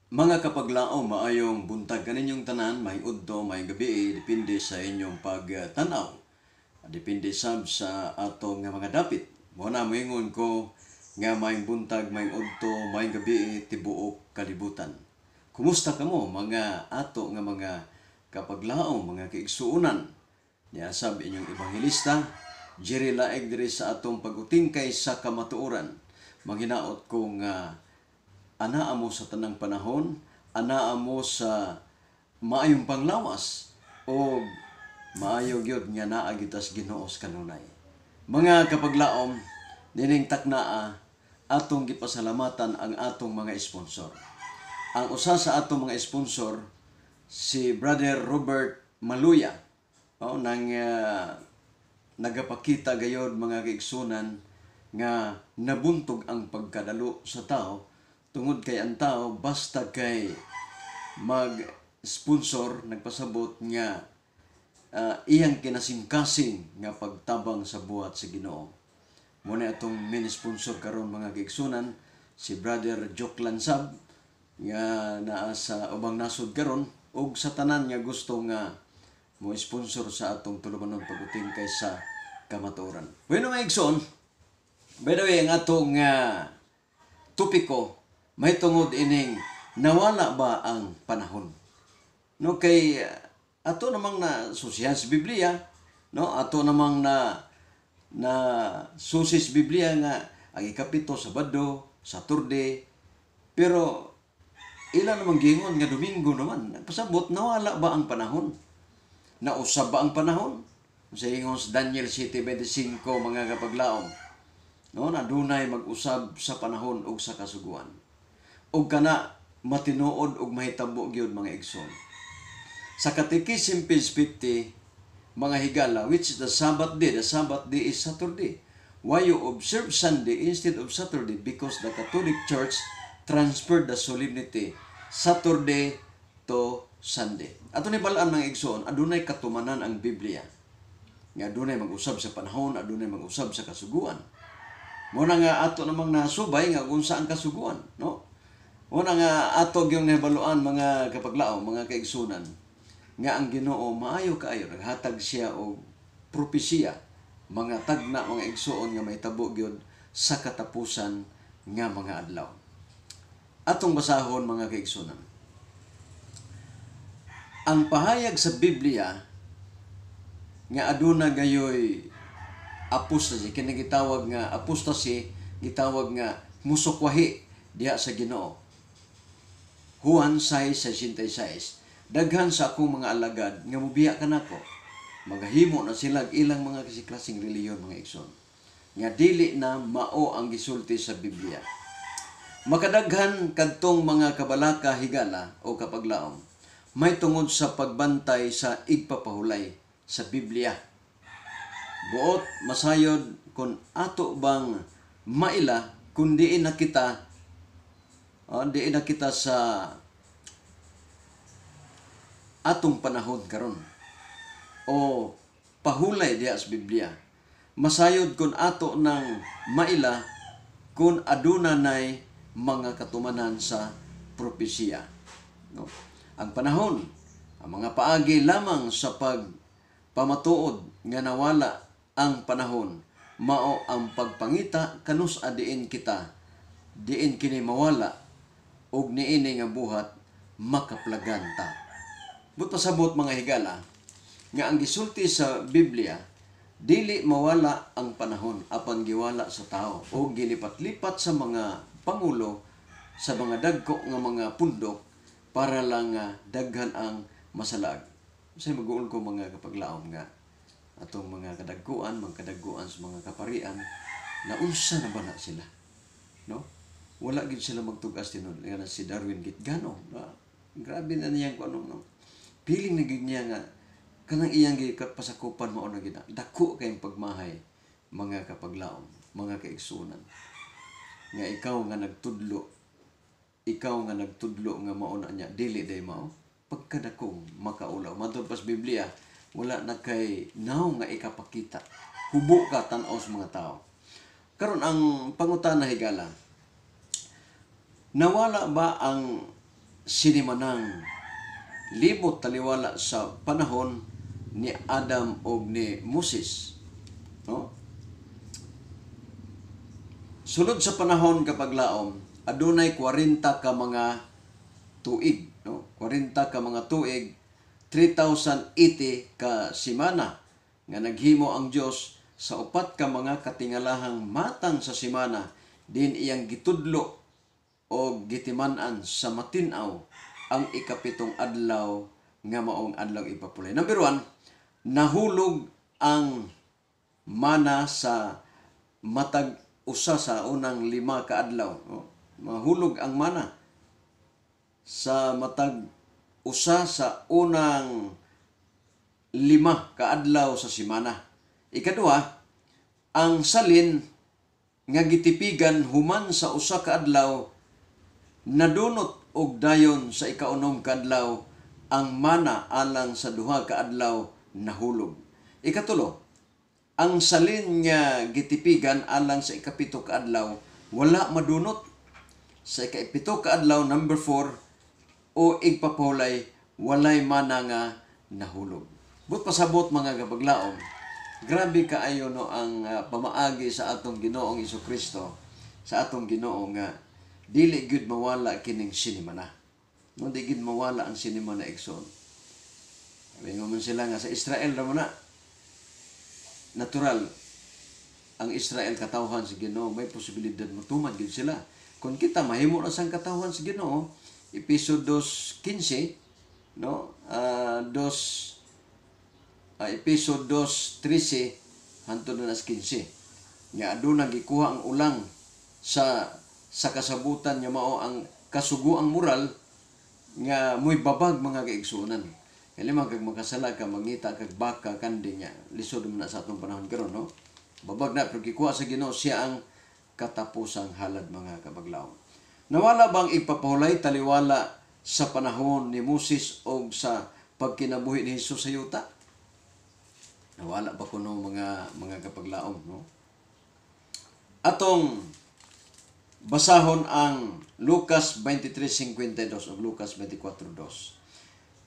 Mga kapaglaom, maayong buntag kaninyong tanan, may udto, may gabi, depende sa inyong pagtanaw. Depende sab sa atong nga mga dapit. Muna moingon ko nga may buntag, may udto, may gabi, tibuok kalibutan. Kumusta kamo mga ato nga mga kapaglaom, mga kaigsuunan? Niasab inyong evangelista, Jerry Laeg diri sa atong pagutingkay sa kamatuoran. Manghinaot ko nga anaa mo sa tanang panahon, anaa mo sa maayong panglawas, o maayo gyud nga naa gitas Ginoos kanunay. Mga kapaglaom, dining taknaa, atong gipasalamatan ang atong mga sponsor. Ang usa sa atong mga sponsor, si Brother Robert Maluya, nang nagapakita gayod mga kaigsunan nga nabuntog ang pagkadalo sa tao tungod kay ang tao basta kay mag-sponsor nagpasabot nga iyang kinasingkasing nga pagtabang sa buhat sa Ginoo. Muna atong mini-sponsor karon mga kaigsunan, si Brother Joke Lansab nga naa sa ubang nasod karon ug sa tanan nga gusto nga mo sponsor sa atong tulumanon paguting kay sa kamatuoran. Bueno mga igsoon, by the way, ang atong topiko may tungod ining nawala ba ang panahon. No kay ato namang na susihan sa Biblia, no? Ato namang na susis Biblia nga ang ikapito Sabado, Saturday, pero ilan namang gingon nga Domingo naman. Pasabot nawala ba ang panahon? Nausab ba ang panahon? Sa ingon sa Daniel 7:25 mga kapaglaom, no, na dunay mag-usab sa panahon ug sa kasuguan. Ug kana matinuod ug mahitabo gyud mga igsoon. Sa Catechism page 50 mga higala, which is the Sabbath day is Saturday. Why you observe Sunday instead of Saturday? Because the Catholic Church transferred the solemnity Saturday to Sunday. Ato ni balaan mga igsoon, adunay katumanan ang Biblia. Nga adunay mag-usab sa panahon, adunay mag-usab sa kasuguan. Muna nga ato namang nasubay nga kung saan kasuguan, no? Muna nga ato yung nabaluan mga kapaglaom, mga kaigsunan, nga ang Ginoo maayo kaayo naghatag siya og propesya, mga tagna mga igsuon nga mahitabo gyud sa katapusan nga mga adlaw. Atong basahon mga kaigsunan. Ang pahayag sa Biblia nga aduna gayoy apostasy, kini gitawag nga apostasy, gitawag nga musukwahi diha sa Ginoo. Juan 6:66, daghan sa akong mga alagad nga mubiya kanako, magahimo na sila ilang mga kasiklasing reliyon mga igsoon, nga dili na mao ang gisulti sa Biblia. Makadaghan kadtong mga kabalaka higala o kapaglaom, may tungod sa pagbantay sa igpapahulay sa Biblia. Buot masayod kung ato bang maila kung diin na kita sa atong panahon karon o pahulay diha sa Biblia. Masayod kung ato nang maila kung aduna nay mga katumanan sa propesya, no? Ang panahon, ang mga paagi lamang sa pagpamatuod nga nawala ang panahon, mao ang pagpangita kanus adiin kita, diin kini mawala, ug niini nga buhat makaplagan ta. But pasabot mga higala, nga ang gisulti sa Biblia, dili mawala ang panahon apan giwala sa tao o gilipat-lipat sa mga pangulo sa mga dagko nga mga pundok para lang daghan ang masalag. Say mag-uol ko mga kapaglaom nga atong mga kadagkuan, mga kadagkuan sa mga kaparian, na unsa na ba na sila, no? Wala gid sila magtugas tinud nga si Darwin Gitgano. Grabe na niya kung no. Piling na gid niya nga kanang iyang pasakupan mao na gid. Dako kay pagmahay mga kapaglaom, mga kaigsunan. Nga ikaw nga nagtudlo nga mao na niya dili day mao pagkadakong makaulaw. Matod pas Biblia, wala na kay naw nga ikapakita. Hubo ka tan-aw sa mga tao. Karon ang pangutana higala, nawala ba ang sinimanang libot taliwala sa panahon ni Adam o ni Moses. No? Sulod sa panahon kapag laom, adunay 40 ka mga tuig. No? 40 ka mga tuig, 3,080 ka simana nga naghimo ang Dios sa upat ka mga katingalahang matang sa simana, din iyang gitudlo o gitiman-an sa matinaw ang ikapitong adlaw nga maong adlaw ipapulay. Number 1, nahulog ang mana sa matag usa sa unang 5 ka adlaw. No? Mahulog ang mana sa matag usa sa unang 5 ka adlaw sa simana. Ikaduha, ang salin nga gitipigan human sa usa ka adlaw nadunot og dayon sa ikaunom ka adlaw, ang mana alang sa duha ka adlaw nahulog. Ikatulo, ang salin nga gitipigan alang sa ikapito ka adlaw wala madunot. Sa ikapito ka adlaw, number 4, o igpapahulay walay mana nga nahulog. But pasabot mga kapaglaom, grabe kaayo no ang pamaagi sa atong Ginoong Jesucristo, sa atong Ginoo nga dili gyud mawala kining sinimana. No, di gyud mawala ang sinimana igsoon. Ingon man sila nga sa Israel ra na natural ang Israel katawhan sa Ginoo, may posibilidad matumad gyud sila. Kung kita mahimo na sang katawhan sa Ginoo, Episod 2:15, no? Episod 2:13 hangtod na 15. Nga aduna gikuha ang ulang sa kasabutan nga mao ang kasuguang moral nga mo'y babag mga kaigsunan. Kaya kag makasala ka, mangita kag baka kandi niya. Lisod mo na sa atong panahon karon, no? Babag na, pero gikuha sa Ginoo siya ang katapusang halad mga kabaglaw. Nawala bang ipapahulay taliwala sa panahon ni Moses o sa pagkinabuhi ni Jesus sa yuta? Nawala ba kuno mga kapaglaom, no? Atong basahon ang Lucas 23:52 o Lucas 24:2.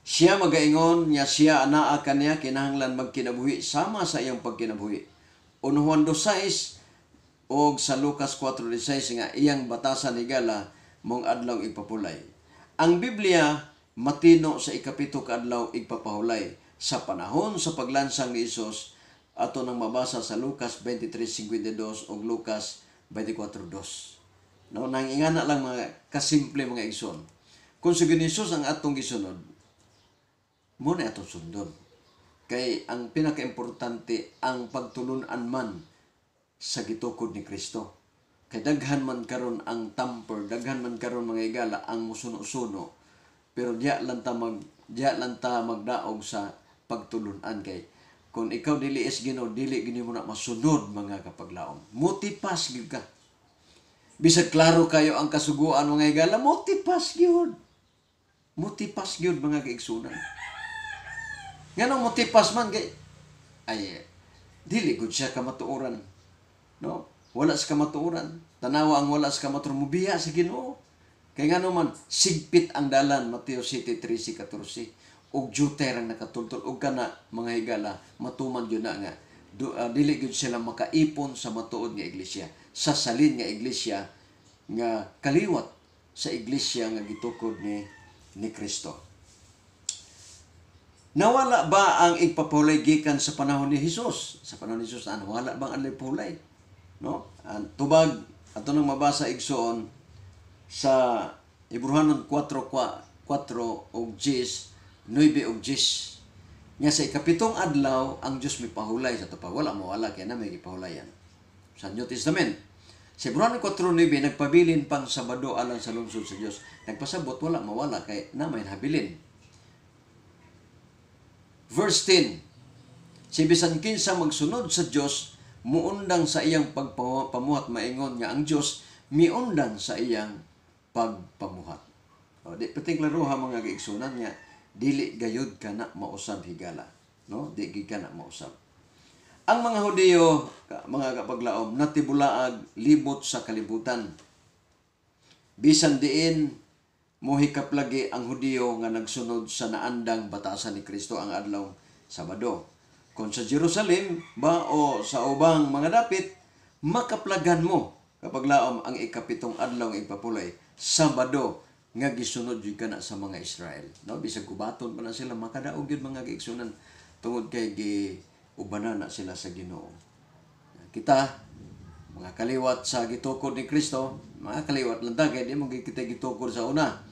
Siya magaingon niya siya anaa kaniya kinahanglan magkinabuhi sama sa iyang pagkinabuhi. O Juan 2:6 o sa Lucas 4:16 nga iyang batasan higala mong adlaw ipapulay. Ang Biblia matino sa ikapito ka adlaw igpapahulay. Sa panahon sa paglansang ni Isos, ato nang mabasa sa Lucas 23:52 o Lucas 24:2. No, nangingana lang mga kasimple mga igsoon. Kung si Isos ang atong gisunod, muna atong sundon. Kay ang pinaka-importante ang pagtulunan man sa gitukod ni Kristo. Kay daghan man karon ang tamper, daghan man karon mga igala ang musuno-suno. Pero diya lang ta magdaog sa pagtulunan. Kay kung ikaw dili is Ginoo, dili gini mo na masunod mga kapaglaom. Motipas gyud ka. Bisag klaro kayo ang kasuguan mga igala, motipas gyud. Motipas gyud mga kaigsunan. Nganong motipas man kay dili gud siya kamatuoran. No? Wala sa kamatuoran. Tanawa ang wala sa kamatuoran, mubiya sa Ginoo. Kay ngano man sigpit ang dalan, Mateo 7:13-14. Og juter ang nakatultol og kana mga higala matuman gyud na nga dili gyud sila makaipon sa matuod nga iglesia, sa salin nga iglesia nga kaliwat sa iglesia nga gitukod ni Kristo. Nawala ba ang igpapahulay gikan sa panahon ni Jesus? Sa panahon ni Jesus wala bang ang igpapahulay? No? Ang tubag ato nang mabasa igsoon sa Hebrehanon 4:4 og 9 og 10. Nga sa ikapitong adlaw, ang Diyos may pahulay sa tupa. Wala mawala, kaya na may ipahulayan. Sa New Testament, sa Hebrehanon 4:9, nagpabilin pang Sabado alang sa lungsod sa Diyos. Nagpasabot, wala mawala, kaya na may habilin. Verse 10, si bisan kinsa magsunod sa Diyos, muundang sa iyang pagpamuhat, maingon nga ang Diyos, miundang sa iyang pagpamuhat. O, di pating klaro ha mga kaigsunan nga, dili gayud ka na mausab higala, no? Di gid ka na mausab. Ang mga Hudiyo, mga kapaglaom, natibulaag libot sa kalibutan. Bisan diin mohikap lagi ang Hudiyo nga nagsunod sa naandang batasan ni Kristo ang adlaw Sabado. Kung sa Jerusalem ba o sa ubang mga dapit, makaplagan mo kapag laom ang ikapitong adlaw ng ipapulay, Sabado, nga gisunod yun ka na sa mga Israel. No? Bisag kubaton pa na sila, makadaog yun mga kaigsunan, tungod kay giubanan na sila sa Ginoo. Kita, mga kaliwat sa gitukod ni Kristo, mga kaliwat lang kaya di mo kita gitukod sa una.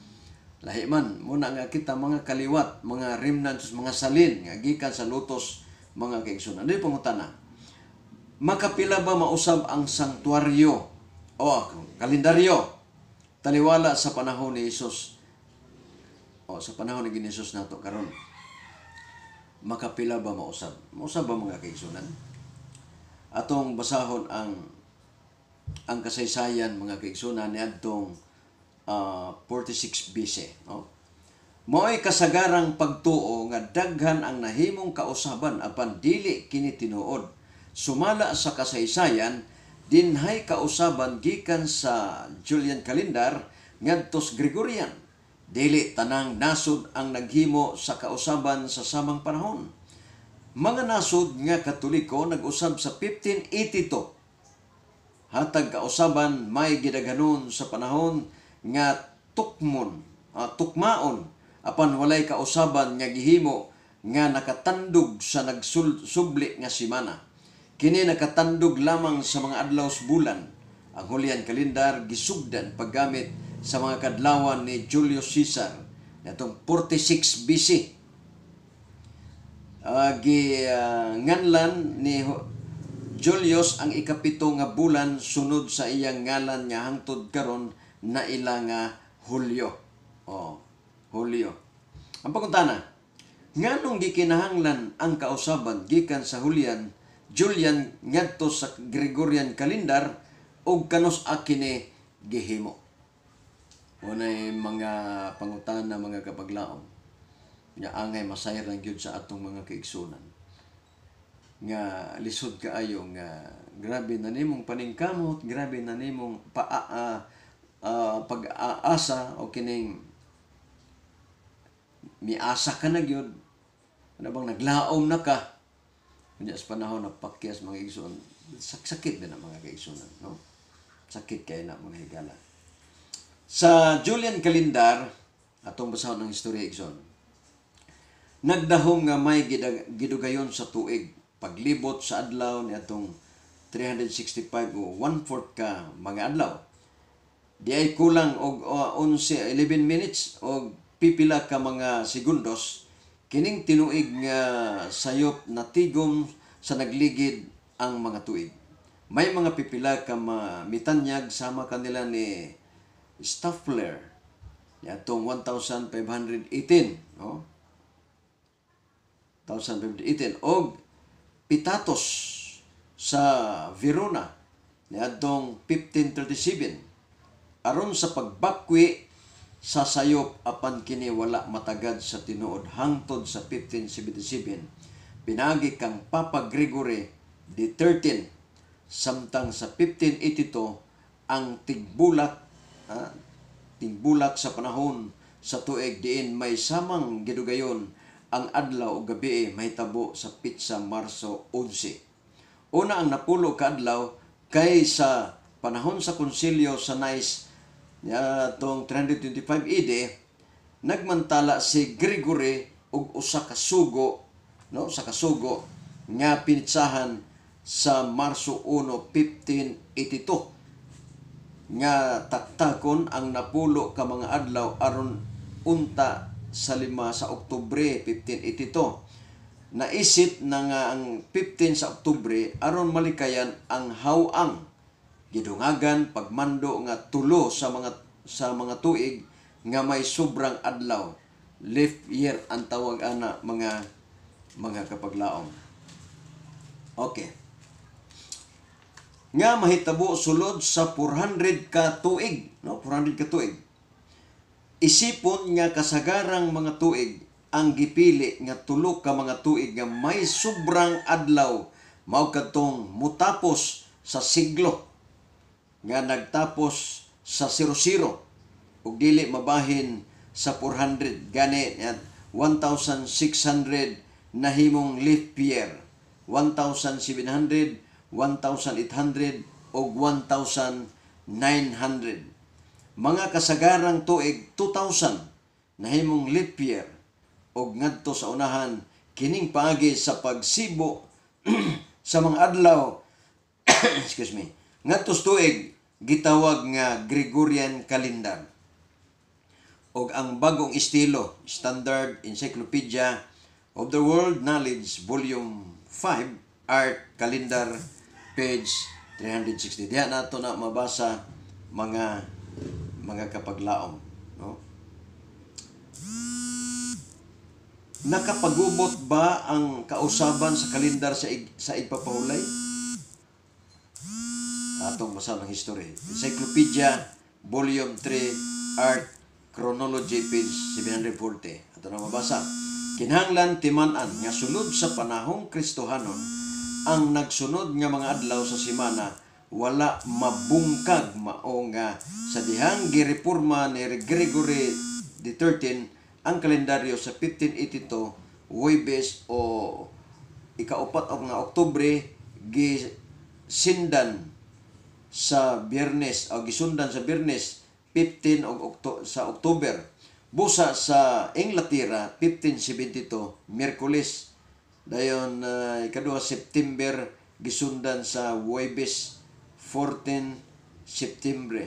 Lahi man, muna nga kita mga kaliwat, mga remnants, mga salin, nga gikan sa lutos, mga kaigsunan. Ano yung pangutana? Makapila ba mausab ang sanktuaryo o kalendaryo taliwala sa panahon ni Jesus o sa panahon ni Jesus nato karon? Makapila ba mausab? Mausab ba mga kaigsunan? Atong basahon ang kasaysayan mga kaigsunan ni adtong 46 BC, no? Mo'y kasagarang pagtuo nga daghan ang nahimong kausaban apan dili kini tinuod. Sumala sa kasaysayan, dinhay kausaban gikan sa Julian calendar ngadtos Gregorian. Dili tanang nasod ang naghimo sa kausaban sa samang panahon. Mga nasod nga Katoliko nag-usab sa 1582. Hatag kausaban may gidaghanon sa panahon nga tukmaon apan walay kausaban nga gihimo nga nakatandog sa nagsubli nga semana. Kini nakatandog lamang sa mga adlaw sa bulan. Ang Julian calendar gisugdan paggamit sa mga kadlawan ni Julius Caesar natong 46 BC. Nganlan ni Julius ang ikapito nga bulan sunod sa iyang ngalan nga hangtod karon na ila nga Hulyo. Hulyo. Ang pagkuntana, nganong gikinahanglan ang kausaban gikan sa Julian ngadto sa Gregorian calendar ug kanos akini gihimo? Unay mga pangutana mga kapaglaom. Nya angay masayran gyud sa atong mga kaigsunan. Nga lisod kaayo nga grabe na nimong paningkamot, grabe na nimong pag-aasa o kining miasa ka na gyud. Ano bang naglaom na ka? Kunya sa panahon na pakyas mga igsoon, sakit din ang mga kaigsunan, no? Sakit kay na mga higala. Sa Julian calendar, atong basahon ng istorya igsoon, nagdahom nga may gidugayon sa tuig, paglibot sa adlaw ni atong 365 o 1/4 ka mga adlaw. Di ay kulang og 11 minutes o pipila ka mga segundos kining tinuig nga sayop na tigom sa nagligid ang mga tuig. May mga pipila ka mitanyag sama kanila ni Staffler yatong 1518, no? 1518 og Pitatos sa Verona niadtong 1537 aron sa pagbakwi sa sayop apan kini wala matagad sa tinuod hangtod sa 1577 pinagi kang Papa Gregory XIII samtang sa 1582 ang tigbulak sa panahon sa tuig diin may samang gidugayon ang adlaw o gabi mahitabo sa pitsa Marso 11. Una ang napulo ka adlaw kay sa panahon sa konsilyo sa Nice tong 325 AD nagmantala si Gregory og usa ka sugo, no, sa kasugo nga pinitsahan sa Marso 1, 1582 nga taktakon ang napulo ka mga adlaw aron unta sa 5 sa Oktubre 1582. Naisip na nga ang 15 sa Oktubre aron malikayan ang hawang gidungagan pagmando nga tulo sa mga tuig nga may sobrang adlaw. Leap year ang tawag ana mga kapaglaom. Okay. Nga mahitabo sulod sa 400 ka tuig, no? 400 ka tuig. Isipon nga kasagarang mga tuig ang gipili nga tulo ka mga tuig nga may sobrang adlaw mao kadtong mutapos sa siglo nga nagtapos sa 00 ug dili mabahin sa 400 gani at 1,600 nahimong leap year, 1,700, 1,800 ug 1,900. Mga kasagarang tuig 2,000 nahimong leap year ug ngadto sa unahan kining paagi sa pagsibo sa mga adlaw excuse me, ngadto sa tuig gitawag nga Gregorian calendar. Og ang bagong estilo, Standard Encyclopedia of the World Knowledge Volume 5 Art Calendar page 360. Diyan nato na mabasa mga kapaglaom, no? Nakapagubot ba ang kausaban sa kalendar sa igpapahulay? Atong basa ng history. Encyclopedia Volume 3 Art Chronology page 740. Ato na mabasa. Kinahanglan timan-an nga sulod sa panahong Kristohanon ang nagsunod nga mga adlaw sa semana wala mabungkag mao nga sa dihang gireporma ni Gregory XIII ang kalendaryo sa 1582 Huwebes o ikaupat nga Oktubre gisundan sa Biyernes 15 sa Oktuber. Busa sa Inglaterra 1572 Miyerkules dayon ikaduha September gisundan sa Huwebes 14 September.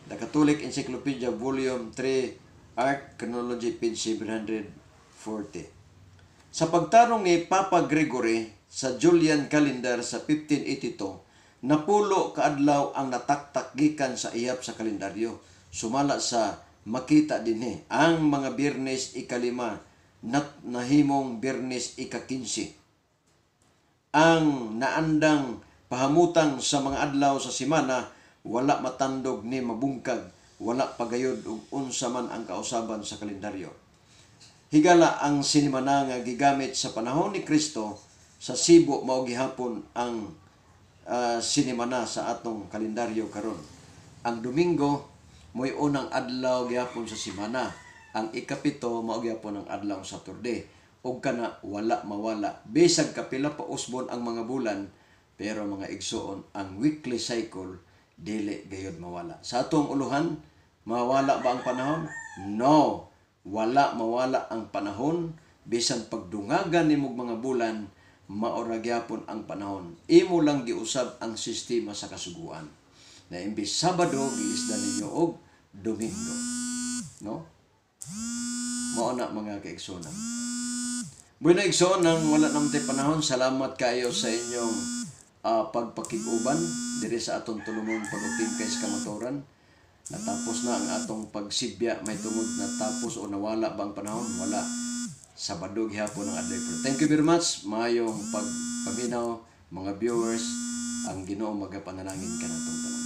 The Catholic Encyclopedia Volume 3 Art Chronology page 740. Sa pagtarong ni Papa Gregory sa Julian calendar sa 1582 napulo kaadlaw ang nataktak gikan sa iyap sa kalendaryo. Sumala sa makita dinhi ang mga Biyernes ikalima nahimong Biyernes ika-15. Ang naandang pahamutang sa mga adlaw sa semana wala matandog ni mabungkag, wala pagayod ug unsa man ang kausaban sa kalendaryo. Higala ang sinimana nga gigamit sa panahon ni Kristo sa Cebu mao gihapon ang sinimana sa atong kalendaryo karon. Ang Domingo mo'y unang adlaw gihapon sa semana. Ang ikapito mao gihapon ang adlaw sa Saturday. Og kana wala mawala. Bisag kapila pa usbon ang mga bulan, pero mga igsoon ang weekly cycle dili gayud mawala. Sa atong uluhan, mawala ba ang panahon? No. Wala mawala ang panahon. Bisan pagdungagan nimog mga bulan, maora gyapon ang panahon. Imo lang giusab ang sistema sa kasuguan. Na imbis Sabado gilisdan ninyo og Domingo. No? Mao na mga kaigsoon. Bueno igsoon nang wala namtay panahon, salamat kayo sa inyong pagpakig-uban diri sa atong tulungon pag-uting kay kamaturan. Natapos na ang atong pagsibya, may tungod natapos o nawala bang panahon? Wala. Sabado gihapon ang adlaw. Thank you very much. Mayong pagpaminaw mga viewers, ang Ginoo magapanalangin kanatong tanan.